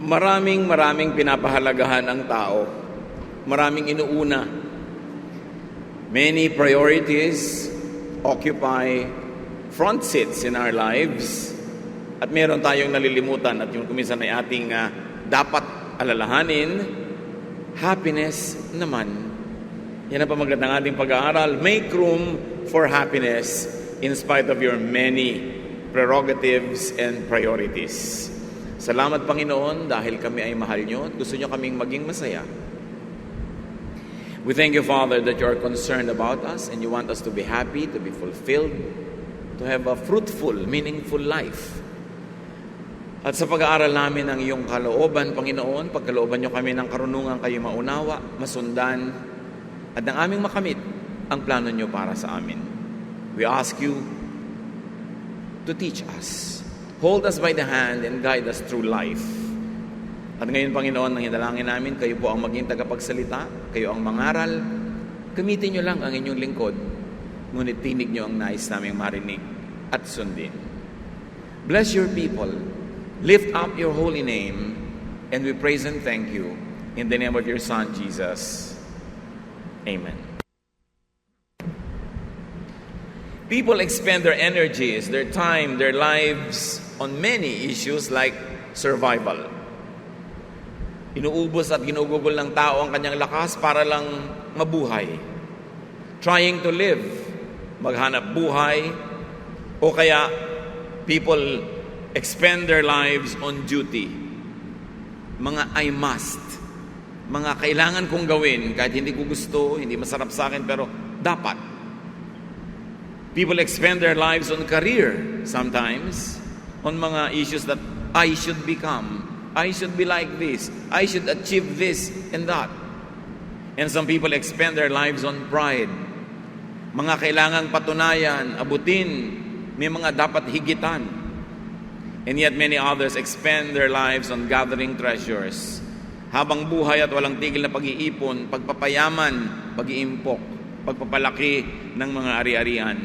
Maraming pinapahalagahan ang tao. Maraming inuuna. Many priorities occupy front seats in our lives. At meron tayong nalilimutan at yung kuminsan ay ating dapat alalahanin, happiness naman. Yan ang pamagat ng ating pag-aaral. Make room for happiness in spite of your many prerogatives and priorities. Salamat, Panginoon, dahil kami ay mahal nyo at gusto nyo kaming maging masaya. We thank you, Father, that you are concerned about us and you want us to be happy, to be fulfilled, to have a fruitful, meaningful life. At sa pag-aaral namin ng iyong kalooban, Panginoon, pagkalooban nyo kami ng karunungan kayo maunawa, masundan, at ng aming makamit ang plano nyo para sa amin. We ask you to teach us. Hold us by the hand and guide us through life. At ngayon, Panginoon, nang hinalangin namin, kayo po ang maging tagapagsalita, kayo ang mangaral. Gamitin nyo lang ang inyong lingkod, ngunit tinig nyo ang nais naming marinig at sundin. Bless your people. Lift up your holy name, and we praise and thank you in the name of your Son, Jesus. Amen. People expend their energies, their time, their lives on many issues like survival. Inuubos at ginugugol ng tao ang kanyang lakas para lang mabuhay. Trying to live, maghanap buhay, o kaya people expend their lives on duty. Mga I must, mga kailangan kong gawin kahit hindi ko gusto, hindi masarap sa akin, pero dapat. People expend their lives on career sometimes, on mga issues that I should become, I should be like this, I should achieve this and that. And some people expend their lives on pride. Mga kailangang patunayan, abutin, may mga dapat higitan. And yet many others expend their lives on gathering treasures. Habang buhay at walang tigil na pag-iipon, pagpapayaman, pag-iimpok, pagpapalaki ng mga ari-arian.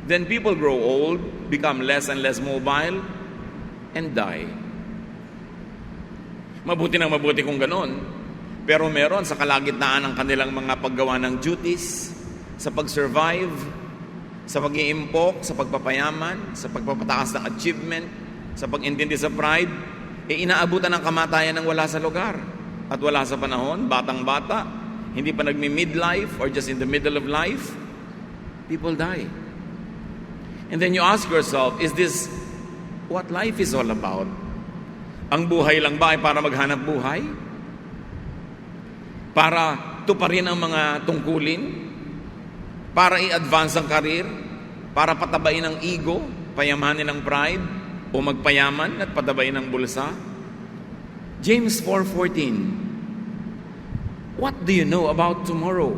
Then people grow old, become less and less mobile, and die. Mabuti kung ganon. Pero meron sa kalagitnaan ng kanilang mga paggawa ng duties, sa pag-survive, sa pag-iimpok, sa pagpapayaman, sa pagpapataas ng achievement, sa pag-intindi sa pride, inaabutan ng kamatayan ng wala sa lugar. At wala sa panahon, batang-bata, hindi pa nagmi-midlife or just in the middle of life, people die. And then you ask yourself, is this what life is all about? Ang buhay lang ba ay para maghanap buhay? Para tuparin ang mga tungkulin? Para i-advance ang karir? Para patabain ang ego? Payamanin ang pride? O magpayaman at patabain ang bulsa? James 4:14. What do you know about tomorrow?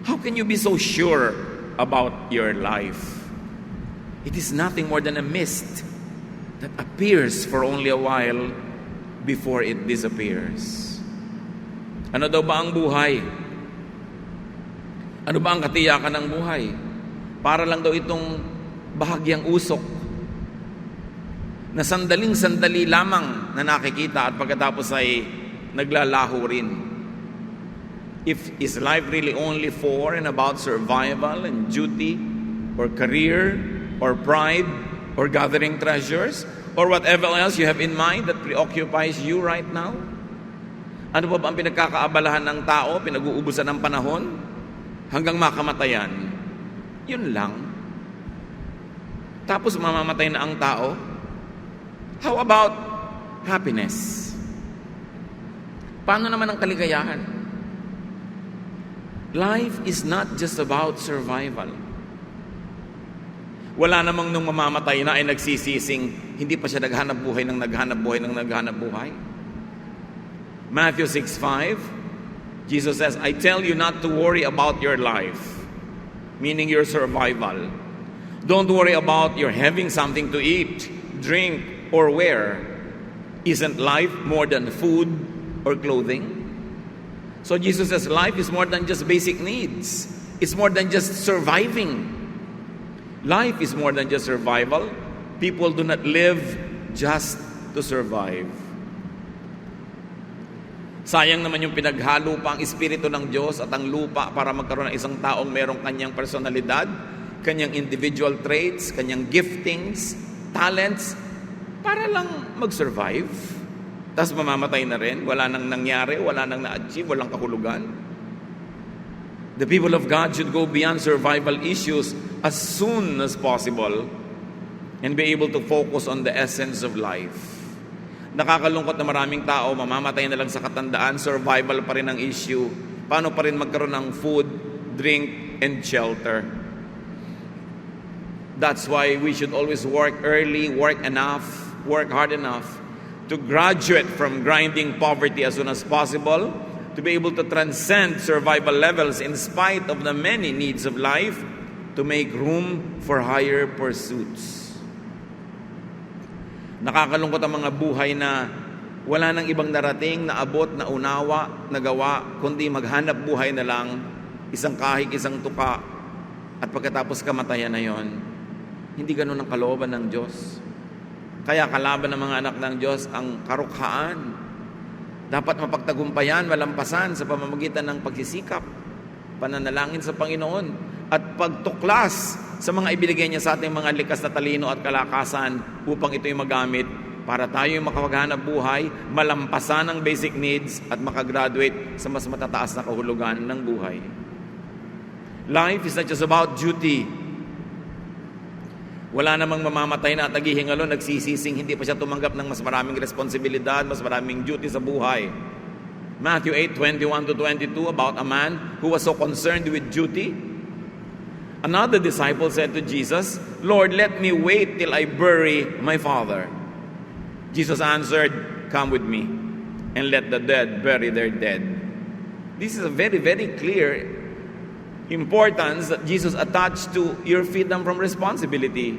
How can you be so sure about your life? It is nothing more than a mist that appears for only a while before it disappears. Ano daw ba ang buhay? Ano ba ang katiyakan ng buhay? Para lang daw itong bahagyang usok na sandaling-sandali lamang na nakikita at pagkatapos ay naglalaho rin. Is life really only for and about survival and duty or career or pride, or gathering treasures, or whatever else you have in mind that preoccupies you right now? Ano ba ang pinagkakaabalahan ng tao, pinag-uubusan ng panahon, hanggang makamatayan? Yun lang. Tapos mamamatay na ang tao? How about happiness? Paano naman ang kaligayahan? Life is not just about survival. Wala namang nung mamamatay na ay nagsisising, hindi pa siya naghanap buhay. Matthew 6:5, Jesus says, I tell you not to worry about your life, meaning your survival. Don't worry about your having something to eat, drink, or wear. Isn't life more than food or clothing? So Jesus says life is more than just basic needs. It's more than just surviving. Life is more than just survival. People do not live just to survive. Sayang naman yung pinaghalo pa ang Espiritu ng Diyos at ang lupa para magkaroon ng isang taong merong kanyang personalidad, kanyang individual traits, kanyang giftings, talents, para lang mag-survive. Tapos mamamatay na rin, wala nang nangyari, wala nang na-achieve, walang kahulugan. The people of God should go beyond survival issues as soon as possible and be able to focus on the essence of life. Nakakalungkot na maraming tao, mamamatay na lang sa katandaan, survival pa rin ang issue. Paano pa rin magkaroon ng food, drink, and shelter? That's why we should always work early, work hard enough to graduate from grinding poverty as soon as possible, to be able to transcend survival levels in spite of the many needs of life, to make room for higher pursuits. Nakakalungkot ang mga buhay na wala nang ibang narating, naabot, naunawa, nagawa, kundi maghanap buhay na lang, isang kahig, isang tuka, at pagkatapos kamatayan na yon. Hindi ganun ang kalooban ng Diyos. Kaya kalaban ng mga anak ng Diyos ang karukhaan. Dapat mapagtagumpayan, malampasan sa pamamagitan ng pagsisikap, pananalangin sa Panginoon, at pagtuklas sa mga ibinigay niya sa ating mga likas na talino at kalakasan upang ito'y magamit para tayo makapaghanap buhay, malampasan ang basic needs at makagraduate sa mas matataas na kahulugan ng buhay. Life is not just about duty. Wala namang mamamatay na at naghihingalo, nagsisising, hindi pa siya tumanggap ng mas maraming responsibilidad, mas maraming duty sa buhay. Matthew 8:21-22, about a man who was so concerned with duty. Another disciple said to Jesus, "Lord, let me wait till I bury my father." Jesus answered, "Come with me, and let the dead bury their dead." This is a very, very clear importance that Jesus attached to your freedom from responsibility.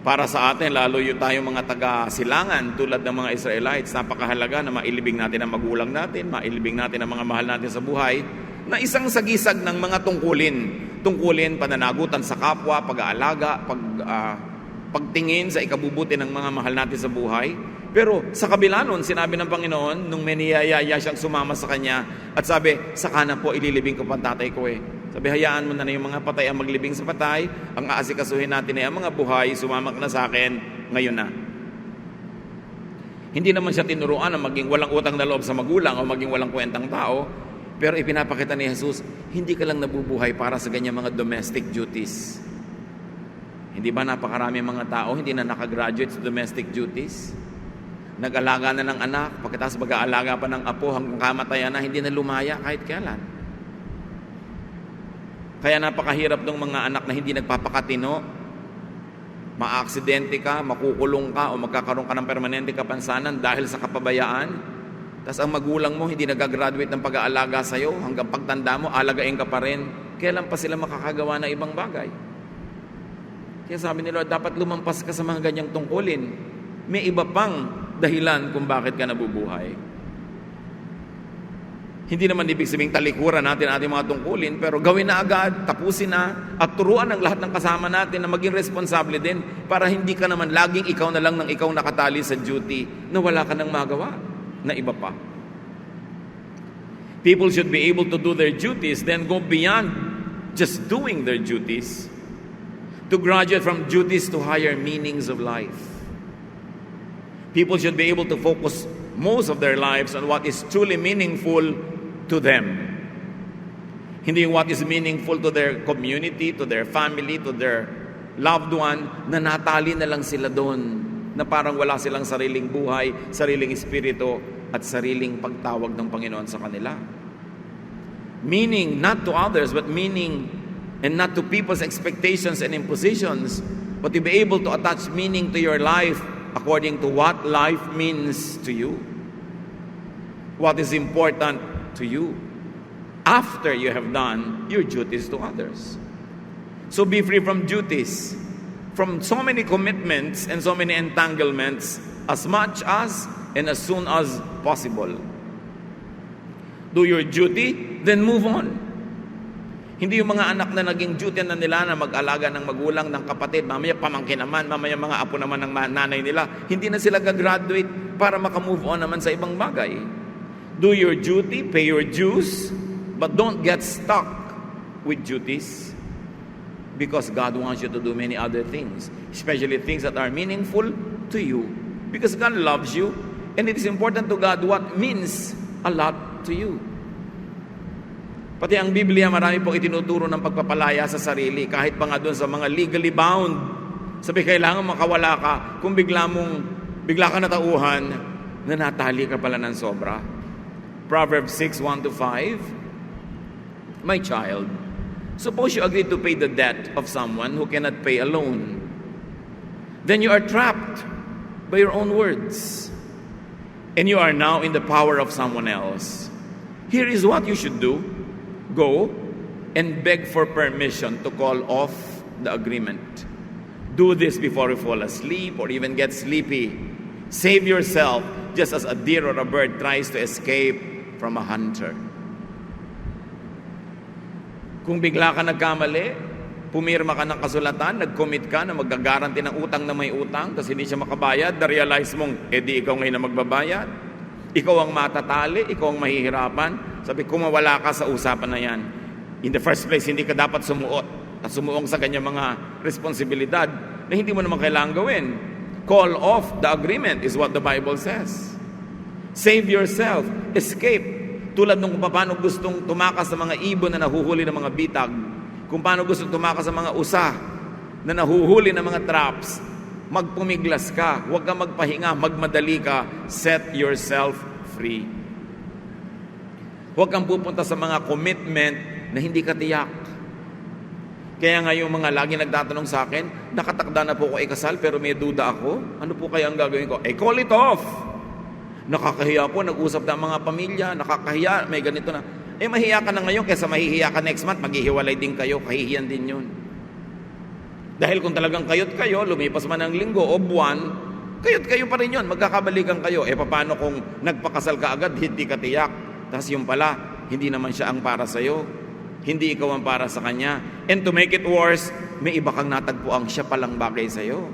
Para sa atin, lalo yung tayong mga taga-silangan tulad ng mga Israelites, napakahalaga na mailibing natin ang magulang natin, mailibing natin ang mga mahal natin sa buhay, na isang sagisag ng mga tungkulin, pananagutan sa kapwa, pag-aalaga, pagtingin sa ikabubuti ng mga mahal natin sa buhay. Pero sa kabila nun, sinabi ng Panginoon, nung may niyayaya siyang sumama sa kanya, at sabi, "Saka na po ililibing ko pa ang tatay ko eh." Sabi, hayaan mo na yung mga patay ang maglibing sa patay, ang aasikasuhin natin ay ang mga buhay, sumama ka na sa akin, ngayon na. Hindi naman siya tinuruan na maging walang utang na loob sa magulang o maging walang kwentang tao, pero ipinapakita ni Jesus, hindi ka lang nabubuhay para sa ganyan mga domestic duties. Hindi ba napakarami mga tao hindi na nakagraduate sa domestic duties? Nag-alaga na ng anak, pagkatapos mag-aalaga pa ng apo hanggang kamatayan na, hindi na lumaya kahit kailan. Kaya napakahirap ng mga anak na hindi nagpapakatino. Maaaksidente ka, makukulong ka, o magkakaroon ka ng permanente kapansanan dahil sa kapabayaan. Tapos ang magulang mo hindi nag-graduate ng pag-aalaga sa'yo, hanggang pagtanda mo, alagain ka pa rin. Kailan pa sila makakagawa ng ibang bagay? Kaya sabi ni Lord, dapat lumampas ka sa mga ganyang tungkulin. May iba pang dahilan kung bakit ka nabubuhay. Hindi naman ibig sabing talikuran natin ating mga tungkulin, pero gawin na agad, tapusin na, at turuan ang lahat ng kasama natin na maging responsable din para hindi ka naman laging ikaw na lang ng ikaw nakatali sa duty na wala ka nang magawa na iba pa. People should be able to do their duties, then go beyond just doing their duties, to graduate from duties to higher meanings of life. People should be able to focus most of their lives on what is truly meaningful to them. Hindi yung what is meaningful to their community, to their family, to their loved one, na natali na lang sila doon, na parang wala silang sariling buhay, sariling espiritu, at sariling pagtawag ng Panginoon sa kanila. Meaning not to others, but meaning, and not to people's expectations and impositions, but to be able to attach meaning to your life according to what life means to you. What is important to you after you have done your duties to others. So be free from duties, from so many commitments and so many entanglements, as much as and as soon as possible. Do your duty, then move on. Hindi yung mga anak na naging duty na nila na mag-alaga ng magulang, ng kapatid, mamaya pamangkin naman, mamaya mga apo naman ng nanay nila, hindi na sila gagraduate para makamove on naman sa ibang bagay. Do your duty, pay your dues, but don't get stuck with duties because God wants you to do many other things, especially things that are meaningful to you because God loves you and it is important to God what means a lot to you. Pati ang Biblia, marami pong itinuturo ng pagpapalaya sa sarili, kahit pa nga doon sa mga legally bound. Sabi, kailangan makawala ka kung bigla ka natauhan na natali ka pala ng sobra. Proverbs 6:1-5, My child, suppose you agree to pay the debt of someone who cannot pay alone. Then you are trapped by your own words, and you are now in the power of someone else. Here is what you should do. Go and beg for permission to call off the agreement. Do this before you fall asleep or even get sleepy. Save yourself just as a deer or a bird tries to escape from a hunter. Kung bigla ka nagkamali, pumirma ka ng kasulatan, nag-commit ka na mag-guarantee ng utang na may utang, tapos hindi siya makabayad, na-realize mong, di ikaw ngayon na magbabayad. Ikaw ang matatali, ikaw ang mahihirapan. Sabi, kumawala ka sa usapan na yan. In the first place, hindi ka dapat sumuot at sumuong sa kanyang mga responsibilidad na hindi mo naman kailangan gawin. Call off the agreement is what the Bible says. Save yourself. Escape. Tulad nung kung paano gustong tumakas sa mga ibon na nahuhuli ng mga bitag. Kung paano gustong tumakas sa mga usa na nahuhuli ng mga traps. Magpumiglas ka. Huwag ka magpahinga. Magmadali ka. Set yourself free. Huwag kang pupunta sa mga commitment na hindi ka tiyak. Kaya nga yung mga lagi nagtatanong sa akin, nakatakda na po ako ikasal pero may duda ako. Ano po kaya ang gagawin ko? Call it off! Nakakahiya po, nag-usap na ang mga pamilya, nakakahiya, may ganito na. Mahihiya ka na ngayon kaysa mahihiya ka next month, maghihiwalay din kayo, kahihiyan din yun. Dahil kung talagang kayot kayo, lumipas man ang linggo o buwan, kayot kayo pa rin yun, magkakabalikan kayo. Paano kung nagpakasal ka agad, hindi ka tiyak? Tapos yung pala, hindi naman siya ang para sa'yo. Hindi ikaw ang para sa kanya. And to make it worse, may iba kang natagpuang siya palang bagay sa'yo.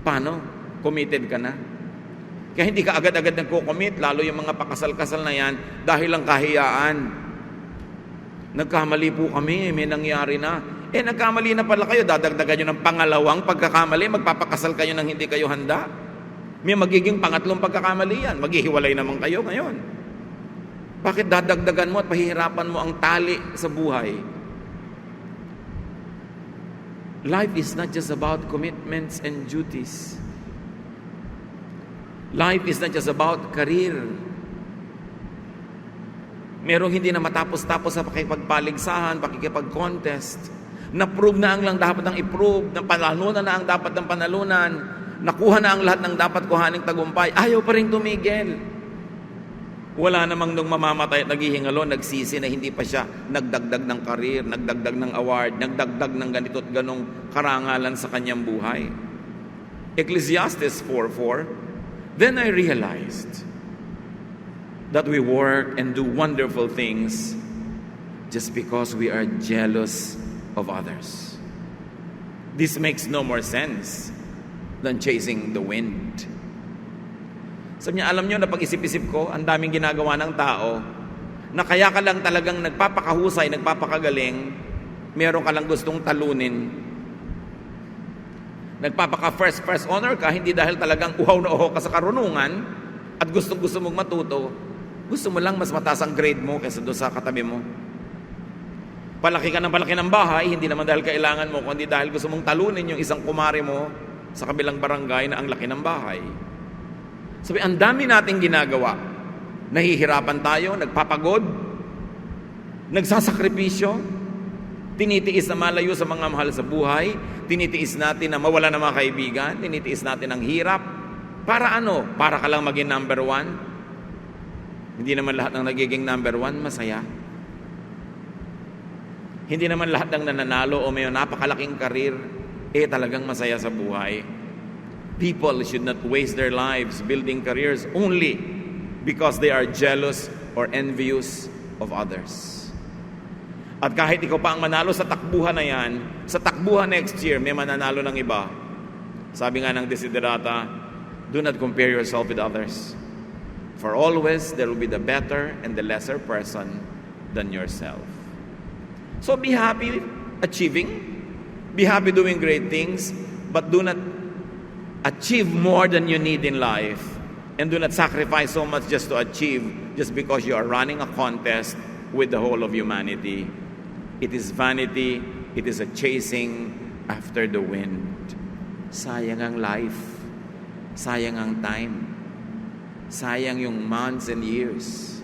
Paano? Committed ka na. Kaya hindi ka agad-agad nagko-commit, lalo yung mga pakasal-kasal na yan, dahil lang kahiyaan. Nagkamali po kami, may nangyari na. Nagkamali na pala kayo, dadagdagan nyo ng pangalawang pagkakamali, magpapakasal kayo nang hindi kayo handa. May magiging pangatlong pagkakamali yan, maghihiwalay naman kayo ngayon. Bakit dadagdagan mo at pahihirapan mo ang tali sa buhay? Life is not just about commitments and duties. Life is not just about career. Merong hindi na matapos-tapos sa pakikipagpaligsahan, pakikipag-contest. Na-prove na ang lang dapat ang i-prove, na panalunan na ang dapat ng panalunan, nakuha na ang lahat ng dapat kuhaning tagumpay, ayaw pa rin tumigil. Wala namang nung mamamatay at naghihingalo, nagsisi na hindi pa siya nagdagdag ng karir, nagdagdag ng award, nagdagdag ng ganito at ganong karangalan sa kanyang buhay. Ecclesiastes 4:4, Then I realized that we work and do wonderful things just because we are jealous of others. This makes no more sense than chasing the wind. Sabi niya, alam niyo na pag-isip-isip ko, ang daming ginagawa ng tao, na kaya ka lang talagang nagpapakahusay, nagpapakagaling, meron ka lang gustong talunin. Nagpapaka first honor ka, hindi dahil talagang uhaw na uhaw ka sa karunungan, at gusto mong matuto, gusto mo lang mas mataas ang grade mo kaysa doon sa katabi mo. Palaki ka ng bahay, hindi naman dahil kailangan mo, kundi dahil gusto mong talunin yung isang kumari mo sa kabilang barangay na ang laki ng bahay. Sabi, ang dami nating ginagawa. Nahihirapan tayo, nagpapagod, nagsasakripisyo, tinitiis na malayo sa mga mahal sa buhay, tinitiis natin na mawala ng mga kaibigan, tinitiis natin ang hirap. Para ano? Para ka lang maging number one? Hindi naman lahat ng nagiging number one masaya. Hindi naman lahat ng nananalo o may napakalaking karir, talagang masaya sa buhay. People should not waste their lives building careers only because they are jealous or envious of others. At kahit ikaw pa ang manalo sa takbuhan na yan, sa takbuhan next year, may mananalo ng iba. Sabi nga ng Desiderata, do not compare yourself with others. For always there will be the better and the lesser person than yourself. So be happy achieving, be happy doing great things, but do not achieve more than you need in life, and do not sacrifice so much just to achieve, just because you are running a contest with the whole of humanity. It is vanity, it is a chasing after the wind. Sayang ang life, sayang ang time, sayang yung months and years.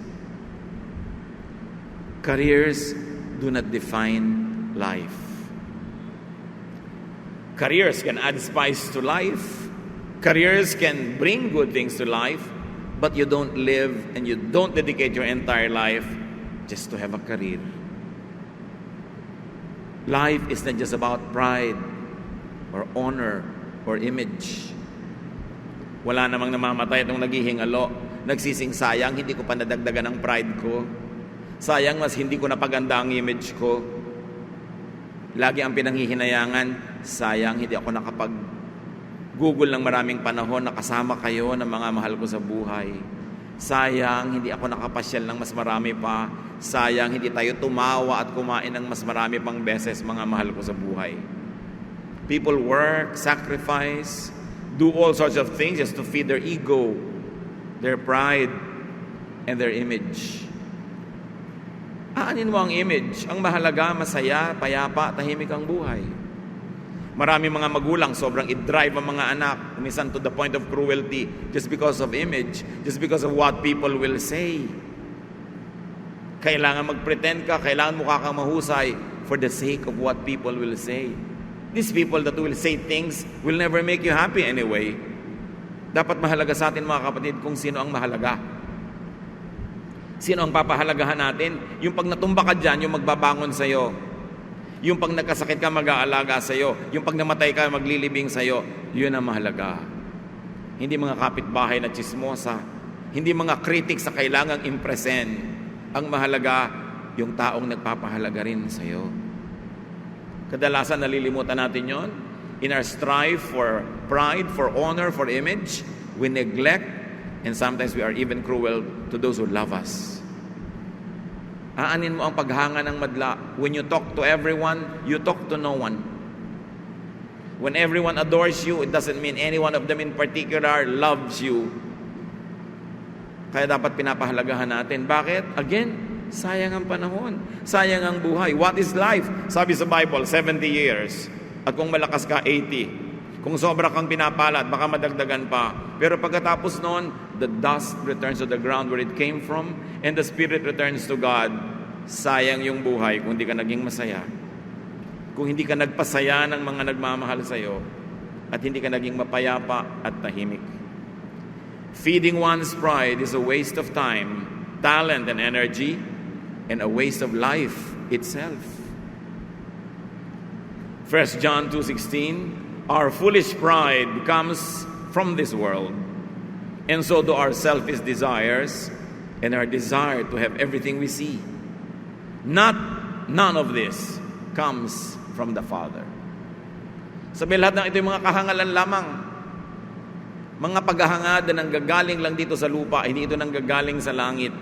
Careers do not define life. Careers can add spice to life. Careers can bring good things to life, but you don't live and you don't dedicate your entire life just to have a career. Life is not just about pride or honor or image. Wala namang namamatay itong naghihingalo, nagsising sayang, hindi ko pa nadagdagan ang pride ko. Sayang, mas hindi ko napaganda ang image ko. Lagi ang pinanghihinayangan, sayang, hindi ako nakapag-Google ng maraming panahon na kasama kayo ng mga mahal ko sa buhay. Sayang, hindi ako nakapasyal ng mas marami pa. Sayang, hindi tayo tumawa at kumain ng mas marami pang beses, mga mahal ko sa buhay. People work, sacrifice, do all sorts of things just to feed their ego, their pride, and their image. Aanin mo ang image. Ang mahalaga, masaya, payapa, tahimik ang buhay. Marami mga magulang, sobrang i-drive ang mga anak, minsan to the point of cruelty, just because of image, just because of what people will say. Kailangan mag-pretend ka, kailangan mukha kang mahusay for the sake of what people will say. These people that will say things will never make you happy anyway. Dapat mahalaga sa atin, mga kapatid, kung sino ang mahalaga. Sino ang papahalagahan natin? Yung pag natumba ka dyan, yung magbabangon sa'yo. Yung pag nagkasakit ka, mag-aalaga sa'yo. Yung pag namatay ka, maglilibing sa'yo. Yun ang mahalaga. Hindi mga kapitbahay na chismosa. Hindi mga critics sa kailangang impresen. Ang mahalaga, yung taong nagpapahalaga rin sa'yo. Kadalasan nalilimutan natin yon. In our strive for pride, for honor, for image, we neglect, and sometimes we are even cruel to those who love us. Aanin mo ang paghanga ng madla. When you talk to everyone, you talk to no one. When everyone adores you, it doesn't mean any one of them in particular loves you. Kaya dapat pinapahalagahan natin. Bakit? Again, sayang ang panahon. Sayang ang buhay. What is life? Sabi sa Bible, 70 years. At kung malakas ka, 80. Kung sobra kang pinapalad, baka madagdagan pa. Pero pagkatapos noon, the dust returns to the ground where it came from, and the spirit returns to God. Sayang yung buhay kung hindi ka naging masaya. Kung hindi ka nagpasaya ng mga nagmamahal sa'yo, at hindi ka naging mapayapa at tahimik. Feeding one's pride is a waste of time, talent, and energy, and a waste of life itself. 1 John 2:16, our foolish pride comes from this world, and so do our selfish desires and our desire to have everything we see. None of this comes from the Father. Sabi lahat ng ito yung mga kahangalan lamang. Mga paghahangad na nanggagaling lang dito sa lupa, hindi ito nanggagaling sa langit.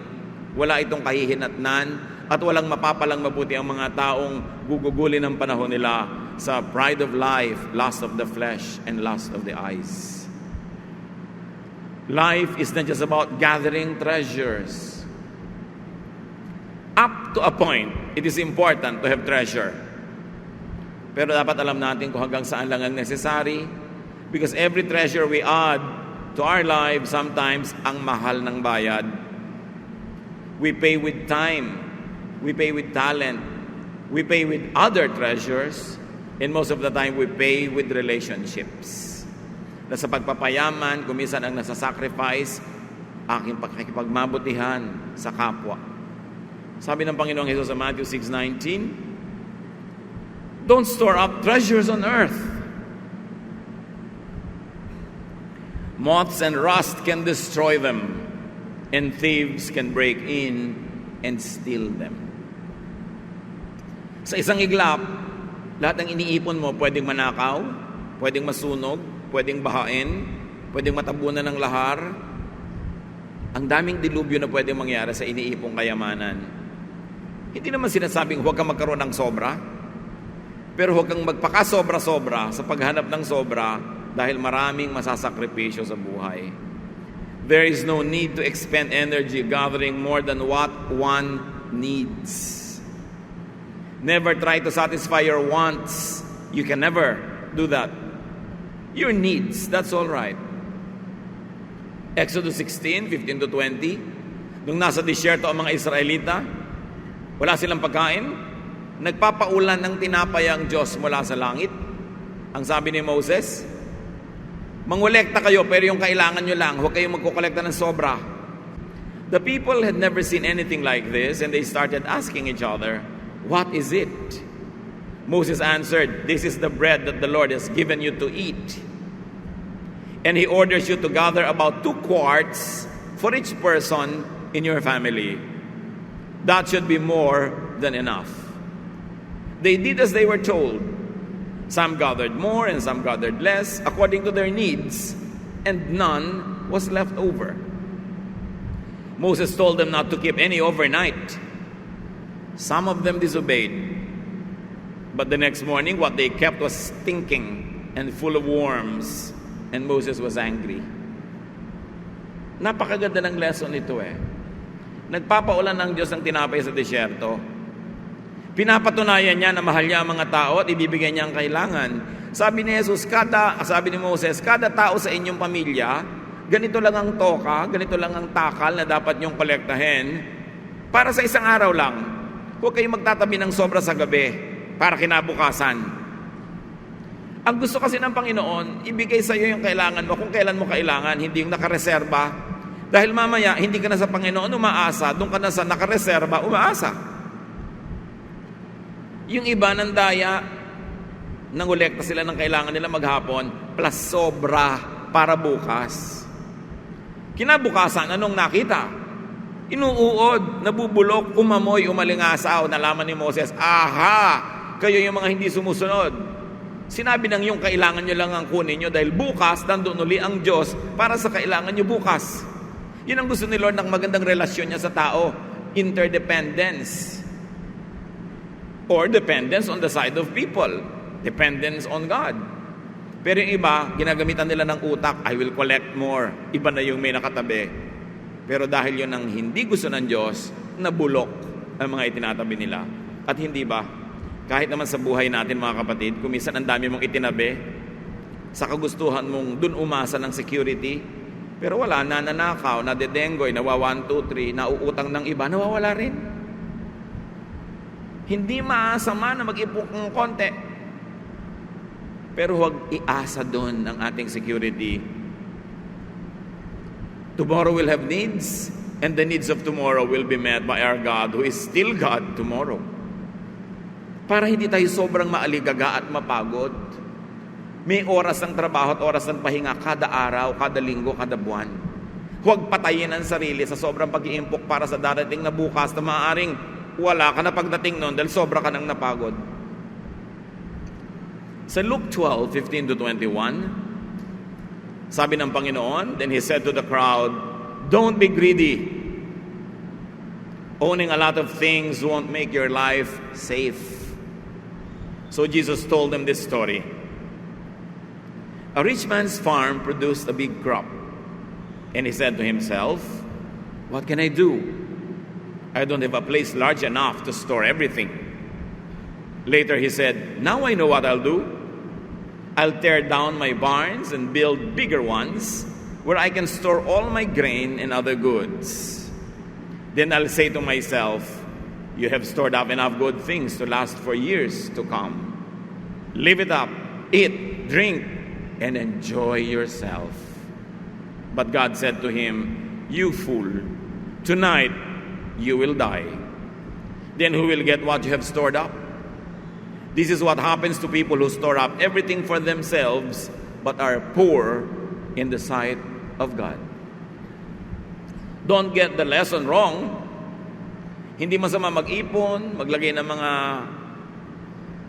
Wala itong kahihinatnan at walang mapapalang mabuti ang mga taong gugugulin ng panahon nila sa pride of life, lust of the flesh, and lust of the eyes. Life is not just about gathering treasures. Up to a point, it is important to have treasure. Pero dapat alam natin kung hanggang saan lang ang necessary, because every treasure we add to our lives, sometimes ang mahal ng bayad. We pay with time, we pay with talent, we pay with other treasures, and most of the time, we pay with relationships. Na sa pagpapayaman, kumisan ang nasa-sacrifice, aking pakikipagmabutihan sa kapwa. Sabi ng Panginoong Jesus sa Matthew 6:19, don't store up treasures on earth. Moths and rust can destroy them, and thieves can break in and steal them. Sa isang iglap, lahat ng iniipon mo pwedeng manakaw, pwedeng masunog, pwedeng bahain, pwedeng matabunan ng lahar. Ang daming dilubyo na pwedeng mangyari sa iniipong kayamanan. Hindi naman sinasabing huwag kang magkaroon ng sobra, pero huwag kang magpakasobra-sobra sa paghanap ng sobra dahil maraming masasakripisyo sa buhay. There is no need to expend energy gathering more than what one needs. Never try to satisfy your wants. You can never do that. Your needs, that's all right. Exodus 16, 15 to 20. Nung nasa disyerto ang mga Israelita, wala silang pagkain, nagpapaulan ng tinapay ang Diyos mula sa langit. Ang sabi ni Moses, mangolekta kayo pero yung kailangan nyo lang, huwag kayong magkukolekta ng sobra. The people had never seen anything like this and they started asking each other, what is it? Moses answered, this is the bread that the Lord has given you to eat. And He orders you to gather about 2 quarts for each person in your family. That should be more than enough. They did as they were told. Some gathered more and some gathered less according to their needs, and none was left over. Moses told them not to keep any overnight. Some of them disobeyed. But the next morning, what they kept was stinking and full of worms, and Moses was angry. Napakaganda ng lesson ito eh. Nagpapaulan ng Diyos ng tinapay sa disyerto. Pinapatunayan niya na mahal niya ang mga tao at ibibigay niya ang kailangan. Sabi ni Jesus, sabi ni Moses, kada tao sa inyong pamilya, ganito lang ang toka, ganito lang ang takal na dapat niyong kolektahin para sa isang araw lang. Huwag kayong magtatabi ng sobra sa gabi para kinabukasan. Ang gusto kasi ng Panginoon, ibigay sa iyo yung kailangan mo kung kailan mo kailangan, hindi yung nakareserba. Dahil mamaya, hindi ka na sa Panginoon umaasa, doon ka na sa nakareserba umaasa. Yung iba ng daya, nangolekta sila ng kailangan nila maghapon, plus sobra para bukas. Kinabukasan, anong nakita? Inuuod, nabubulok, umamoy, umalingasaw. Nalaman ni Moses, aha, kayo yung mga hindi sumusunod. Sinabi ng yung kailangan nyo lang ang kunin nyo dahil bukas, nandun uli ang Diyos para sa kailangan nyo bukas. Yun ang gusto ni Lord ng magandang relasyon niya sa tao. Interdependence. Or dependence on the side of people. Dependence on God. Pero yung iba, ginagamitan nila ng utak, I will collect more. Iba na yung may nakatabi. Pero dahil yun ang hindi gusto ng Diyos, nabulok ang mga itinatabi nila. At hindi ba, kahit naman sa buhay natin mga kapatid, kung minsan ang dami mong itinabi, sa kagustuhan mong dun umasa ng security, pero wala, nananakaw, nadedenggoy, nawa 1, 2, 3, nauutang ng iba, nawawala rin. Hindi maasama na mag-ipok ng konti. Pero huwag iasa doon ang ating security. Tomorrow will have needs, and the needs of tomorrow will be met by our God, who is still God tomorrow. Para hindi tayo sobrang maaligaga at mapagod. May oras ng trabaho at oras ng pahinga kada araw, kada linggo, kada buwan. Huwag patayin ang sarili sa sobrang pag-iimpok para sa darating na bukas na maaaring wala ka na pagdating noon dahil sobra ka nang napagod. Sa Luke 12, 15 to 21, sabi ng Panginoon, then He said to the crowd, don't be greedy. Owning a lot of things won't make your life safe. So Jesus told them this story. A rich man's farm produced a big crop. And he said to himself, what can I do? I don't have a place large enough to store everything. Later he said, now I know what I'll do. I'll tear down my barns and build bigger ones where I can store all my grain and other goods. Then I'll say to myself, you have stored up enough good things to last for years to come. Live it up, eat, drink, and enjoy yourself. But God said to him, you fool, tonight you will die. Then who will get what you have stored up? This is what happens to people who store up everything for themselves but are poor in the sight of God. Don't get the lesson wrong. Hindi masama mag-ipon, maglagay ng mga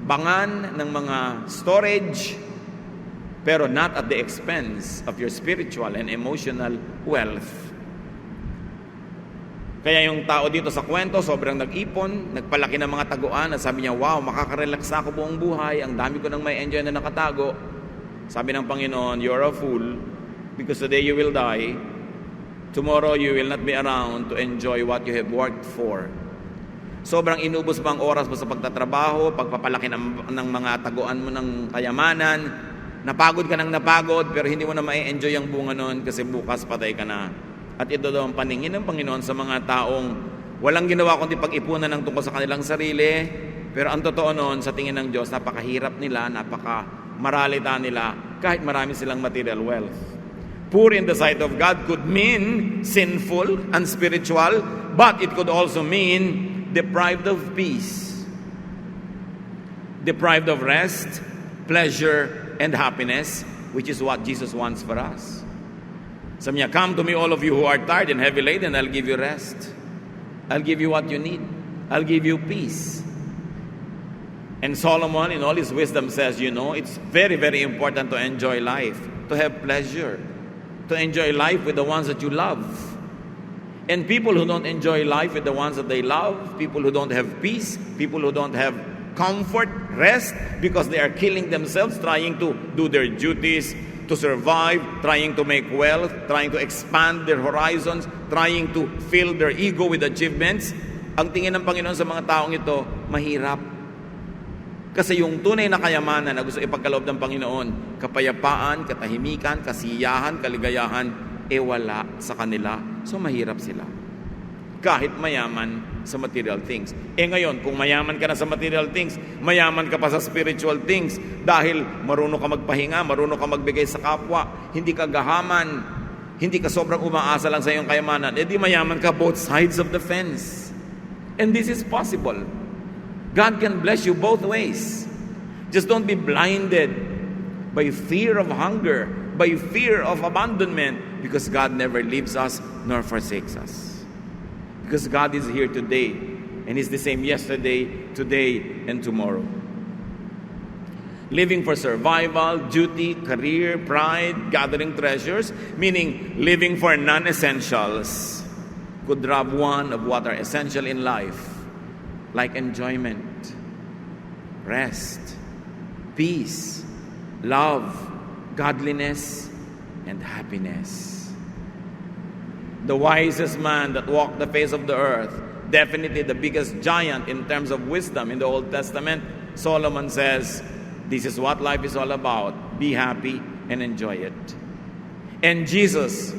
bangan, ng mga storage, pero not at the expense of your spiritual and emotional wealth. Kaya yung tao dito sa kwento, sobrang nag-ipon, nagpalaki ng mga taguan, at sabi niya, wow, makaka-relax ako buong buhay, ang dami ko nang may enjoy na nakatago. Sabi ng Panginoon, you're a fool, because today you will die, tomorrow you will not be around to enjoy what you have worked for. Sobrang inubos mo ang oras mo sa pagtatrabaho, pagpapalaki ng mga taguan mo ng kayamanan, napagod ka ng napagod, pero hindi mo na ma-enjoy ang bunga nun kasi bukas patay ka na. At ito daw ang paningin ng Panginoon sa mga taong walang ginawa kundi pag-ipunan ng tungkol sa kanilang sarili, pero ang totoo noon sa tingin ng Diyos, napakahirap nila, napakamaralita nila, kahit marami silang material wealth. Poor in the sight of God could mean sinful, unspiritual, but it could also mean deprived of peace, deprived of rest, pleasure, and happiness, which is what Jesus wants for us. Sabi niya, come to me all of you who are tired and heavy laden, I'll give you rest. I'll give you what you need. I'll give you peace. And Solomon, in all his wisdom, says, it's very, very important to enjoy life, to have pleasure, to enjoy life with the ones that you love. And people who don't enjoy life with the ones that they love, people who don't have peace, people who don't have comfort, rest, because they are killing themselves trying to do their duties, to survive, trying to make wealth, trying to expand their horizons, trying to fill their ego with achievements. Ang tingin ng Panginoon sa mga taong ito, mahirap. Kasi yung tunay na kayamanan na gusto ipagkaloob ng Panginoon, kapayapaan, katahimikan, kasiyahan, kaligayahan, wala sa kanila. So mahirap sila. Kahit mayaman sa material things. Ngayon, kung mayaman ka na sa material things, mayaman ka pa sa spiritual things dahil marunong ka magpahinga, marunong ka magbigay sa kapwa, hindi ka gahaman, hindi ka sobrang umaasa lang sa iyong kayamanan, di mayaman ka both sides of the fence. And this is possible. God can bless you both ways. Just don't be blinded by fear of hunger, by fear of abandonment, because God never leaves us nor forsakes us. Because God is here today, and He's the same yesterday, today, and tomorrow. Living for survival, duty, career, pride, gathering treasures, meaning living for non-essentials, could rob one of what are essential in life, like enjoyment, rest, peace, love, godliness, and happiness. The wisest man that walked the face of the earth, definitely the biggest giant in terms of wisdom in the Old Testament, Solomon says, this is what life is all about. Be happy and enjoy it. And Jesus,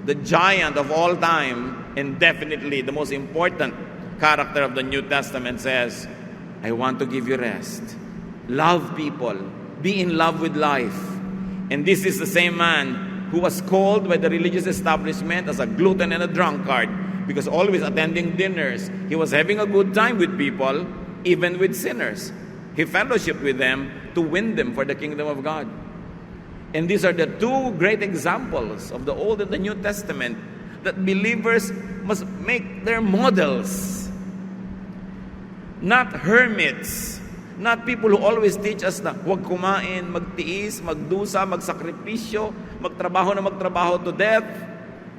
the giant of all time, and definitely the most important character of the New Testament, says, I want to give you rest. Love people. Be in love with life. And this is the same man who was called by the religious establishment as a glutton and a drunkard, because always attending dinners, he was having a good time with people, even with sinners. He fellowshiped with them to win them for the kingdom of God. And these are the two great examples of the Old and the New Testament that believers must make their models. Not hermits, not people who always teach us na huwag kumain, magtiis, magdusa, magsakripisyo, magtrabaho to death.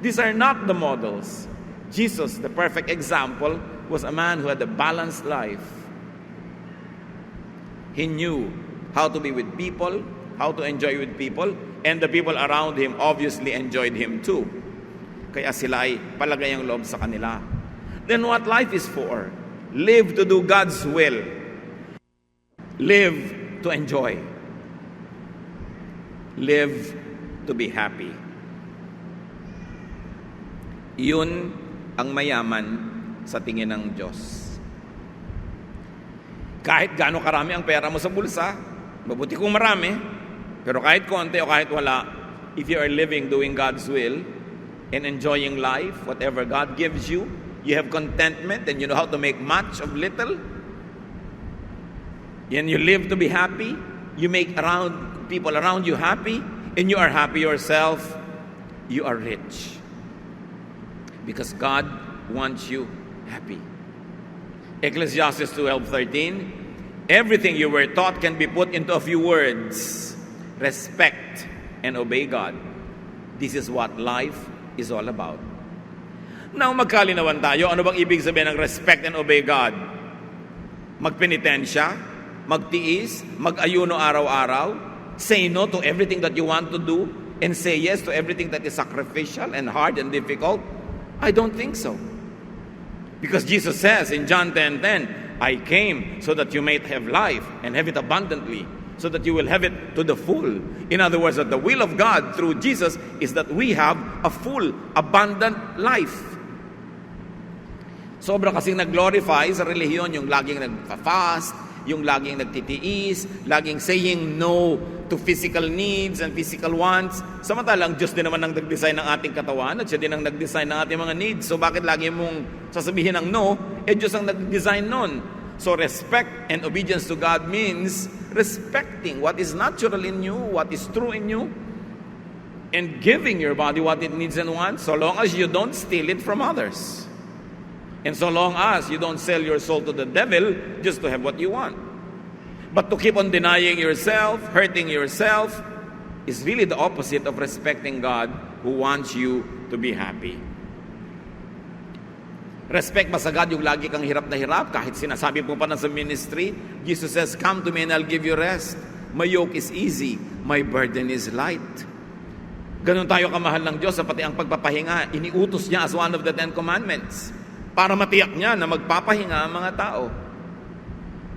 These are not the models. Jesus, the perfect example, was a man who had a balanced life. He knew how to be with people, how to enjoy with people, and the people around him obviously enjoyed him too. Kaya sila ay palagay ang loob sa kanila. Then what life is for? Live to do God's will. Live to enjoy. Live to be happy. Yun ang mayaman sa tingin ng Diyos. Kahit gaano karami ang pera mo sa bulsa, mabuti kung marami, pero kahit konti o kahit wala, if you are living doing God's will and enjoying life, whatever God gives you, you have contentment and you know how to make much of little, and you live to be happy, you make people around you happy, and you are happy yourself, you are rich. Because God wants you happy. Ecclesiastes 12:13, everything you were taught can be put into a few words. Respect and obey God. This is what life is all about. Now, magkalinawan tayo. Ano bang ibig sabihin ng respect and obey God? Magpenitensya, magtiis, mag-ayuno araw-araw, say no to everything that you want to do, and say yes to everything that is sacrificial and hard and difficult? I don't think so. Because Jesus says in John 10:10, I came so that you may have life and have it abundantly, so that you will have it to the full. In other words, that the will of God through Jesus is that we have a full, abundant life. Sobra kasing nag-glorify sa relihiyon yung laging nag-fast, yung laging nagtitiis, laging saying no to physical needs and physical wants. Samantalang Diyos din naman ang nag-design ng ating katawan at siya din ang nag-design ng ating mga needs. So bakit lagi mong sasabihin ng no? Diyos ang nag-design nun. So respect and obedience to God means respecting what is natural in you, what is true in you, and giving your body what it needs and wants, so long as you don't steal it from others. And so long as you don't sell your soul to the devil just to have what you want. But to keep on denying yourself, hurting yourself, is really the opposite of respecting God who wants you to be happy. Respect ba sa God yung lagi kang hirap na hirap? Kahit sinasabi mo pa na sa ministry, Jesus says, come to me and I'll give you rest. My yoke is easy, my burden is light. Ganun tayo kamahal ng Diyos, pati ang pagpapahinga, iniutos niya as one of the 10 commandments. Para matiyak niya na magpapahinga ang mga tao.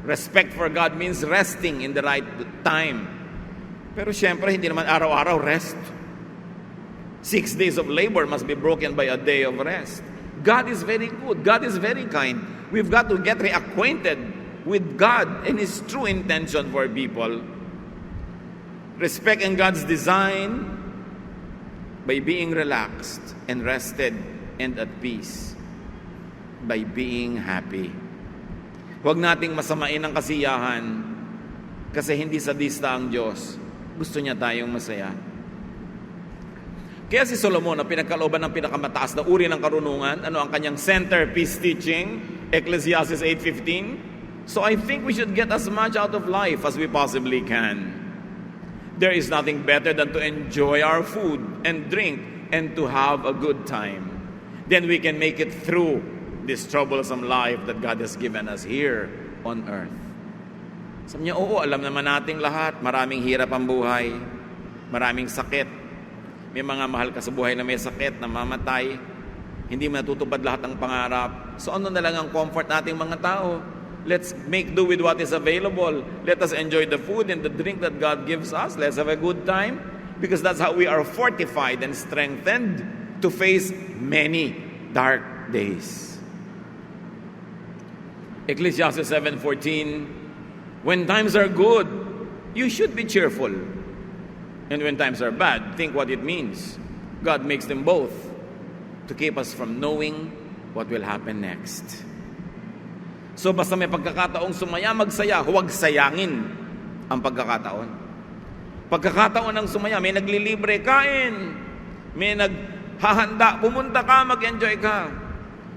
Respect for God means resting in the right time. Pero syempre, hindi naman araw-araw rest. 6 days of labor must be broken by a day of rest. God is very good. God is very kind. We've got to get reacquainted with God and His true intention for people. Respect in God's design by being relaxed and rested and at peace. By being happy. Huwag nating masamain ang kasiyahan kasi hindi sadista ang Diyos. Gusto niya tayong masaya. Kaya si Solomon, na pinagkalooban ng pinakamataas na uri ng karunungan, ano ang kanyang centerpiece teaching? Ecclesiastes 8:15. So I think we should get as much out of life as we possibly can. There is nothing better than to enjoy our food and drink and to have a good time. Then we can make it through this troublesome life that God has given us here on earth. Sabi niya, oo, alam naman nating lahat, maraming hirap ang buhay, maraming sakit. May mga mahal ka sa buhay na may sakit, na mamatay, hindi matutupad lahat ng pangarap. So ano na lang ang comfort nating mga tao? Let's make do with what is available. Let us enjoy the food and the drink that God gives us. Let's have a good time, because that's how we are fortified and strengthened to face many dark days. Ecclesiastes 7:14, when times are good, you should be cheerful. And when times are bad, think what it means. God makes them both to keep us from knowing what will happen next. So basta may pagkakataong sumaya, magsaya, huwag sayangin ang pagkakataon. Pagkakataon ng sumaya, may naglilibre, kain. May naghahanda, pumunta ka, mag-enjoy ka.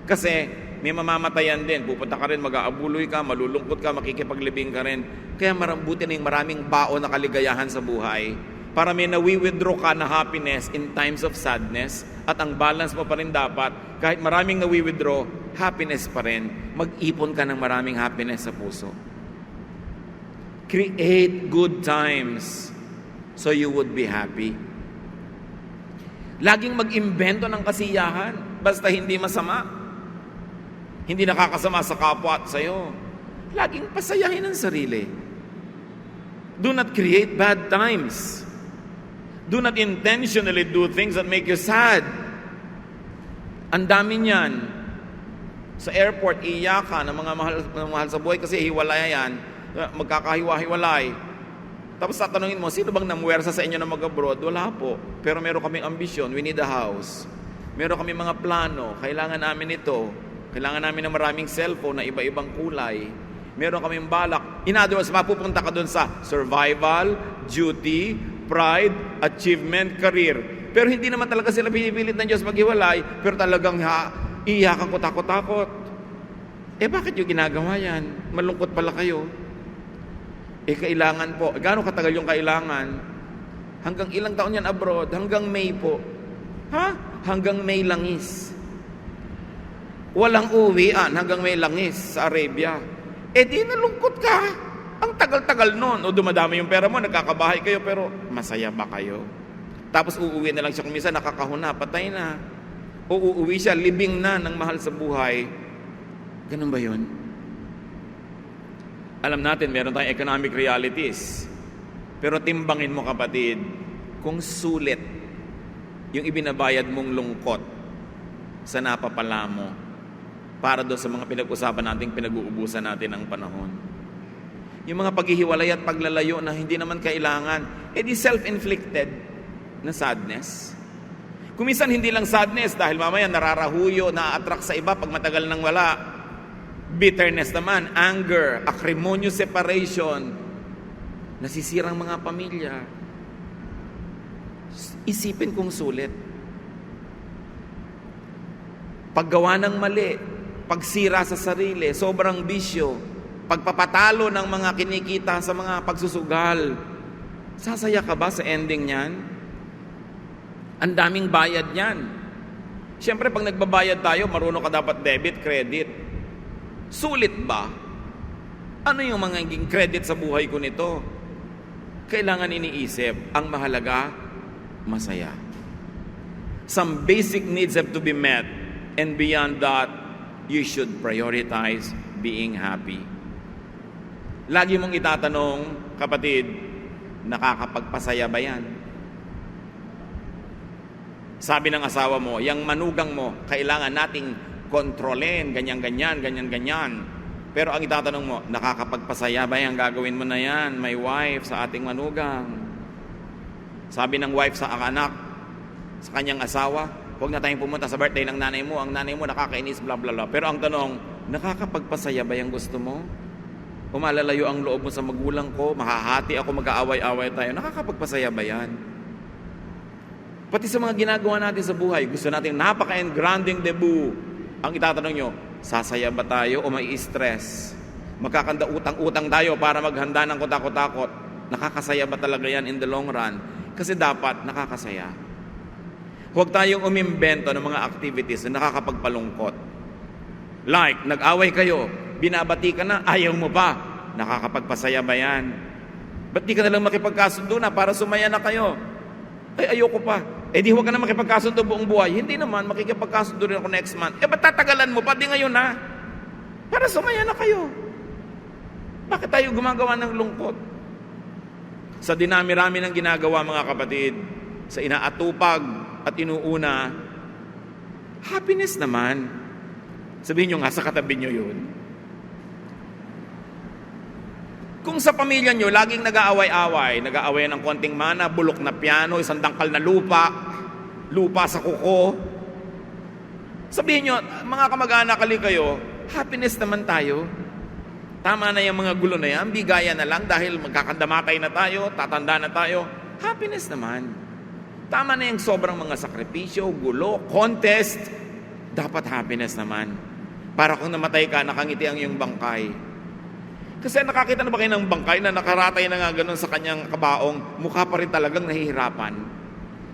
Kasi may mamamatayan din. Pupunta ka rin, mag-aabuloy ka, malulungkot ka, makikipaglibing ka rin. Kaya marambuti na yung maraming baon na kaligayahan sa buhay para may nawi-withdraw ka na happiness in times of sadness, at ang balance mo pa rin dapat, kahit maraming nawi-withdraw, happiness pa rin. Mag-ipon ka ng maraming happiness sa puso. Create good times so you would be happy. Laging mag-imbento ng kasiyahan, basta hindi masama. Hindi nakakasama sa kapwa at sa'yo. Laging pasayahin ang sarili. Do not create bad times. Do not intentionally do things that make you sad. Ang dami niyan. Sa airport, iiyak ka ng mga mahal sa buhay kasi hiwalay yan. Magkakahiwa-hiwalay. Tapos tatanungin mo, sino bang namuwersa sa inyo na mag-abroad? Wala po. Pero meron kaming ambisyon. We need a house. Meron kaming mga plano. Kailangan namin ito. Kailangan namin ng maraming cellphone na iba-ibang kulay. Meron kaming balak. In other words, mapupunta ka dun sa survival, duty, pride, achievement, career. Pero hindi naman talaga sila pinipilit ng Diyos maghiwalay, pero talagang iiyakan ko, takot-takot. Bakit yung ginagawa yan? Malungkot pala kayo. Kailangan po. Gaano katagal yung kailangan? Hanggang ilang taon yan abroad? Hanggang May po. Hanggang May langis. walang uwian hanggang may langis sa Arabia. Di nalungkot ka. Ang tagal-tagal nun. O dumadami yung pera mo, nagkakabahay kayo, pero masaya ba kayo? Tapos uuwi na lang siya kung minsan, nakakahuna, patay na. O uuwi siya, libing na ng mahal sa buhay. Ganun ba yun? Alam natin, meron tayong economic realities. Pero timbangin mo, kapatid, kung sulit yung ibinabayad mong lungkot sa napapala mo para doon sa mga pinag-usapan natin, pinag-uubusan natin ang panahon. Yung mga paghihiwalay at paglalayo na hindi naman kailangan, di self-inflicted na sadness. Kung minsan hindi lang sadness dahil mamaya nararahuyo, na-attract sa iba pag matagal nang wala. Bitterness naman, anger, acrimonious separation, nasisirang mga pamilya. Isipin kung sulit. Paggawa ng mali, pagsira sa sarili, sobrang bisyo, pagpapatalo ng mga kinikita sa mga pagsusugal. Sasaya ka ba sa ending niyan? Ang daming bayad niyan. Siyempre, pag nagbabayad tayo, marunong ka dapat debit, credit. Sulit ba? Ano yung mga naging credit sa buhay ko nito? Kailangan iniisip. Ang mahalaga, masaya. Some basic needs have to be met, and beyond that, you should prioritize being happy. Lagi mong itatanong, kapatid, nakakapagpasaya ba yan? Sabi ng asawa mo, yung manugang mo, kailangan nating kontrolin, ganyan-ganyan, ganyan-ganyan. Pero ang itatanong mo, nakakapagpasaya ba yan? Gagawin mo na yan, my wife, sa ating manugang. Sabi ng wife sa anak, sa kanyang asawa, huwag na tayong pumunta sa birthday ng nanay mo. Ang nanay mo nakakainis, bla bla bla. Pero ang tanong, nakakapagpasaya ba yung gusto mo? O malalayo ang loob mo sa magulang ko, mahahati ako, mag-aaway-away tayo. Nakakapagpasaya ba yan? Pati sa mga ginagawa natin sa buhay, gusto natin napaka-engranding debut. Ang itatanong nyo, sasaya ba tayo o may stress? Magkakanda utang-utang tayo para maghanda ng kutakot-takot. Nakakasaya ba talaga yan in the long run? Kasi dapat nakakasaya. Huwag tayong umimbento ng mga activities na nakakapagpalungkot. Like, nag-away kayo, binabati ka na, ayaw mo pa. Nakakapagpasaya ba yan? Ba't di ka nalang makipagkasundo na para sumaya na kayo? Ay, ayoko pa. Di huwag ka na makipagkasundo buong buhay. Hindi naman, makikipagkasundo rin ako next month. Ba't tatagalan mo pa? Di ngayon na. Para sumaya na kayo. Bakit tayo gumagawa ng lungkot? Sa dinami-rami ng ginagawa, mga kapatid, sa inaatupag at inuuna, happiness naman. Sabihin nyo nga, sa katabi nyo yun. Kung sa pamilya nyo, laging nag-aaway-away ng konting mana, bulok na piano, isang dangkal na lupa sa kuko. Sabihin nyo, mga kamag-anak kayo, happiness naman tayo. Tama na yung mga gulo na yan, bigaya na lang dahil magkakandamatay na tayo, tatanda na tayo. Happiness naman. Tama na yung sobrang mga sakripisyo, gulo, contest. Dapat happiness naman. Para kung namatay ka, nakangiti ang iyong bangkay. Kasi nakakita na ba kayo ng bangkay na nakaratay na nga ganun sa kanyang kabaong, mukha pa rin talagang nahihirapan.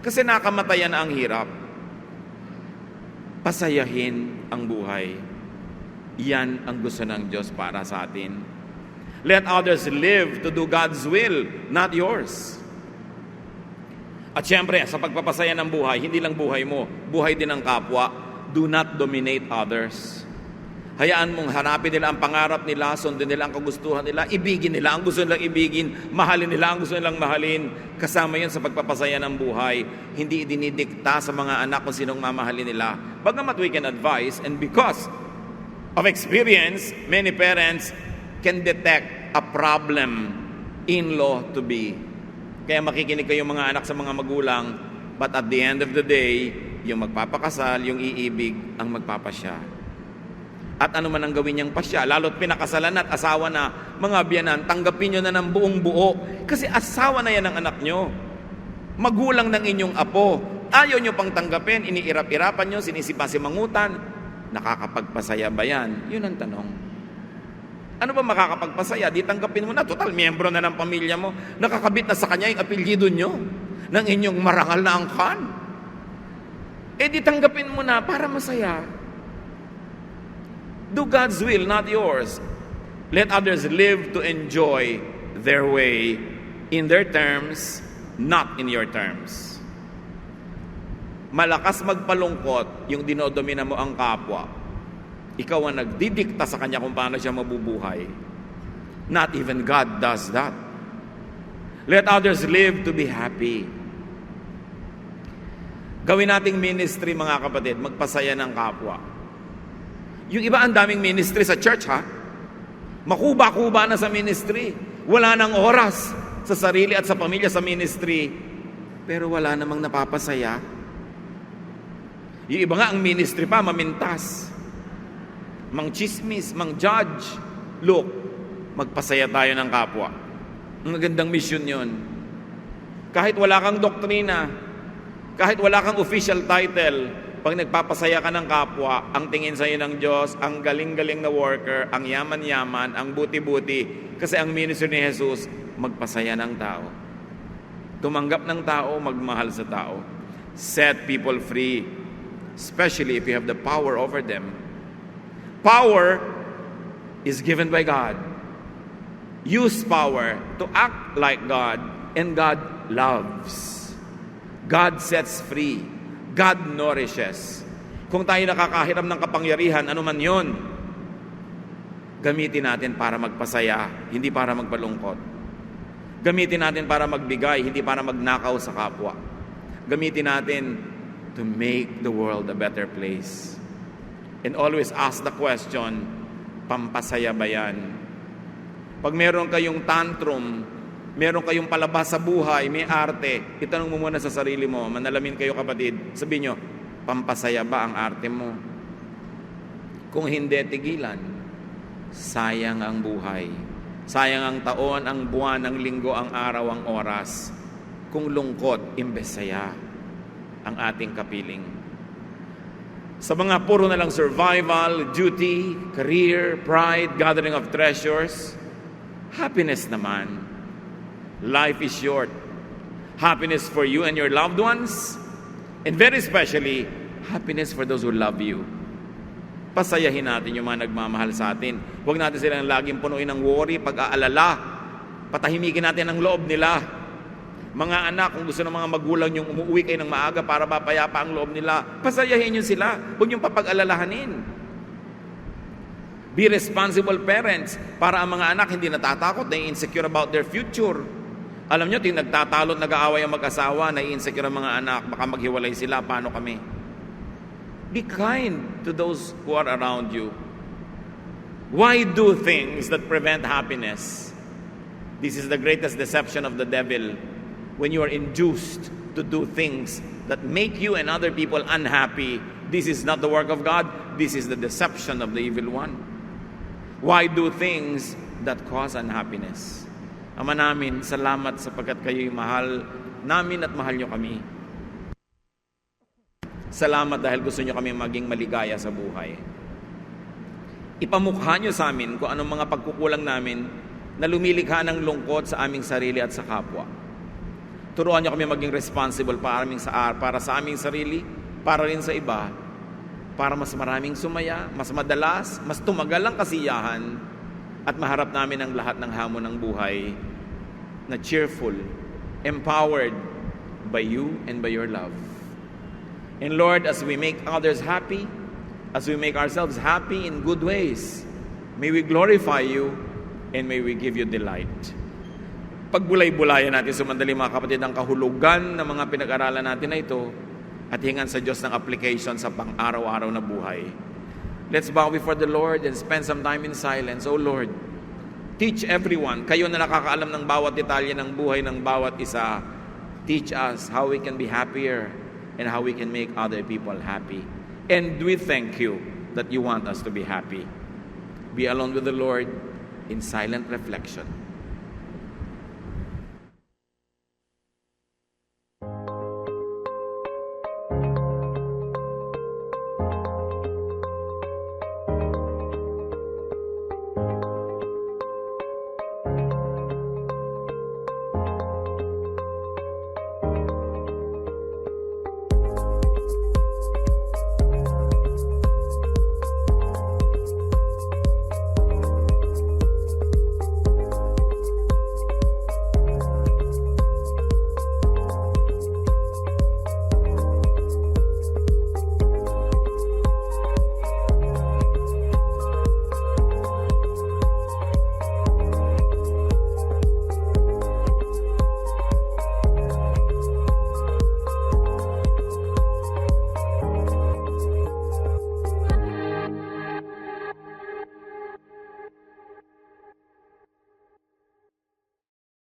Kasi nakamatayan na ang hirap. Pasayahin ang buhay. Yan ang gusto ng Diyos para sa atin. Let others live to do God's will, not yours. At syempre, sa pagpapasaya ng buhay, hindi lang buhay mo, buhay din ng kapwa. Do not dominate others. Hayaan mong hanapin nila ang pangarap nila, sundin nila ang kagustuhan nila, ibigin nila ang gusto nilang ibigin, mahalin nila ang gusto nilang mahalin. Kasama yan sa pagpapasaya ng buhay. Hindi dinidikta sa mga anak kung sinong mamahalin nila. Bagamat we can advise, and because of experience, many parents can detect a problem in-law to be. Kaya makikinig kayong mga anak sa mga magulang, but at the end of the day, yung magpapakasal, yung iibig, ang magpapasya. At ano man ang gawin niyang pasya, lalo't pinakasalan at asawa na, mga biyanan, tanggapin nyo na ng buong buo. Kasi asawa na yan ang anak nyo. Magulang ng inyong apo. Ayaw nyo pang tanggapin, iniirap-irapan nyo, sinisipa-simangutan. Nakakapagpasaya ba yan? Yun ang tanong. Ano ba makakapagpasaya? Di tanggapin mo na, total miyembro na ng pamilya mo. Nakakabit na sa kanya yung apelyido nyo ng inyong marangal na angkan. Di tanggapin mo na para masaya. Do God's will, not yours. Let others live to enjoy their way in their terms, not in your terms. Malakas magpalungkot yung dinodomina mo ang kapwa. Ikaw ang nagdidikta sa kanya kung paano siya mabubuhay. Not even God does that. Let others live to be happy. Gawin nating ministry, mga kapatid, magpasaya ng kapwa. Yung iba, ang daming ministry sa church, ha? Makuba-kuba na sa ministry. Wala nang oras sa sarili at sa pamilya sa ministry. Pero wala namang napapasaya. Yung iba nga, ang ministry pa, mamintas. Mang-chismis, mang-judge. Look, magpasaya tayo ng kapwa. Ang magandang mission yun. Kahit wala kang doktrina, kahit wala kang official title, pag nagpapasaya ka ng kapwa, ang tingin sa'yo ng Diyos, ang galing-galing na worker, ang yaman-yaman, ang buti-buti. Kasi ang ministry ni Jesus, magpasaya ng tao. Tumanggap ng tao, magmahal sa tao. Set people free, especially if you have the power over them. Power is given by God. Use power to act like God, and God loves. God sets free. God nourishes. Kung tayo nakakahiram ng kapangyarihan, ano man yon, gamitin natin para magpasaya, hindi para magpalungkot. Gamitin natin para magbigay, hindi para magnakaw sa kapwa. Gamitin natin to make the world a better place. And always ask the question, pampasaya ba yan? Pag meron kayong tantrum, meron kayong palabas sa buhay, may arte, itanong mo muna sa sarili mo, manalamin kayo kapatid, sabihin nyo, pampasaya ba ang arte mo? Kung hindi, tigilan. Sayang ang buhay. Sayang ang taon, ang buwan, ang linggo, ang araw, ang oras. Kung lungkot, imbes saya ang ating kapiling. Sa mga puro na lang survival, duty, career, pride, gathering of treasures, happiness naman. Life is short. Happiness for you and your loved ones, and very especially, happiness for those who love you. Pasayahin natin yung mga nagmamahal sa atin. Huwag natin silang laging punuin ng worry, pag-aalala. Patahimikin natin ang loob nila. Mga anak, kung gusto ng mga magulang yung umuwi kayo ng maaga para mapayapa ang loob nila, pasayahin nyo sila. Huwag yung papag-alalahanin. Be responsible parents para ang mga anak hindi natatakot, na-insecure about their future. Alam nyo, ting nagtatalo at nag-aaway ang mag-asawa, na-insecure ang mga anak, baka maghiwalay sila, paano kami? Be kind to those who are around you. Why do things that prevent happiness? This is the greatest deception of the devil. When you are induced to do things that make you and other people unhappy, this is not the work of God, this is the deception of the evil one. Why do things that cause unhappiness? Ama namin, salamat sapagkat kayo'y mahal namin at mahal nyo kami. Salamat dahil gusto nyo kami maging maligaya sa buhay. Ipamukha nyo sa amin kung anong mga pagkukulang namin na lumilikha ng lungkot sa aming sarili at sa kapwa. Turuan nyo kami maging responsible para sa aming sarili, para rin sa iba, para mas maraming sumaya, mas madalas, mas tumagal ang kasiyahan, at maharap namin ang lahat ng hamon ng buhay na cheerful, empowered by you and by your love. And Lord, as we make others happy, as we make ourselves happy in good ways, may we glorify you and may we give you delight. Pagbulay-bulayan natin sumandali mga kapatid ang kahulugan ng mga pinag-aralan natin na ito at hingan sa Diyos ng application sa pang-araw-araw na buhay. Let's bow before the Lord and spend some time in silence. Oh Lord, teach everyone. Kayo na nakakaalam ng bawat detalye ng buhay ng bawat isa. Teach us how we can be happier and how we can make other people happy. And we thank you that you want us to be happy. Be alone with the Lord in silent reflection.